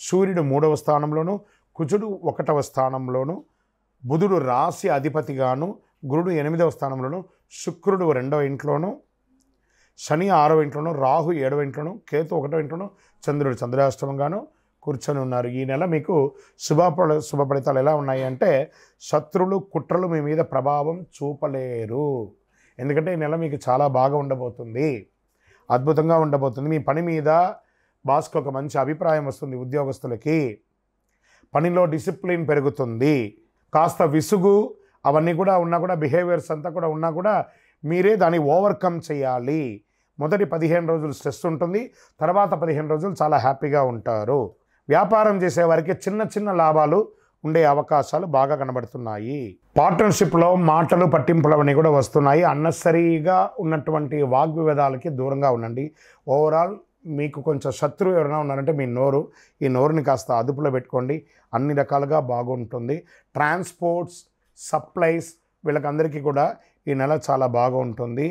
సూర్యుడు 3వ స్థానంలోను, కుజుడు 1వ స్థానంలోను, బుధుడు రాశి అధిపతిగాను, గురుడు 8వ స్థానంలోను, శుక్రుడు 2వ ఇంట్లోను, శని 6వ ఇంట్లోను, రాహు 7వ ఇంట్లోను, కేతు 1వ ఇంట్లోను, చంద్రుడు చంద్రాష్టమంగాను కూర్చొని ఉన్నారు. ఈ నెల మీకు శుభ ఫలితాలు ఎలా ఉన్నాయి అంటే, శత్రులు కుట్రలు మీ మీద ప్రభావం చూపలేరు. ఎందుకంటే ఈ నెల మీకు చాలా బాగా ఉండబోతుంది, అద్భుతంగా ఉండబోతుంది. మీ పని మీద బాస్కి ఒక మంచి అభిప్రాయం వస్తుంది. ఉద్యోగస్తులకి పనిలో డిసిప్లిన్ పెరుగుతుంది. కాస్త విసుగు అవన్నీ కూడా ఉన్నా కూడా, బిహేవియర్స్ అంతా కూడా ఉన్నా కూడా మీరే దాన్ని ఓవర్కమ్ చేయాలి. మొదటి 15 రోజులు స్ట్రెస్ ఉంటుంది, తర్వాత 15 రోజులు చాలా హ్యాపీగా ఉంటారు. వ్యాపారం చేసేవారికి చిన్న చిన్న లాభాలు ఉండే అవకాశాలు బాగా కనబడుతున్నాయి. పార్ట్నర్షిప్లో మాటలు పట్టింపులు అవన్నీ కూడా వస్తున్నాయి. అన్నెసరీగా ఉన్నటువంటి వాగ్వివాదాలకి దూరంగా ఉండండి. ఓవరాల్ మీకు కొంచెం శత్రువు ఎవరైనా ఉన్నారంటే మీ నోరు. ఈ నోరుని కాస్త అదుపులో పెట్టుకోండి, అన్ని రకాలుగా బాగుంటుంది. ట్రాన్స్పోర్ట్స్, సప్లైస్ వీళ్ళకందరికీ కూడా ఈ నెల చాలా బాగా ఉంటుంది.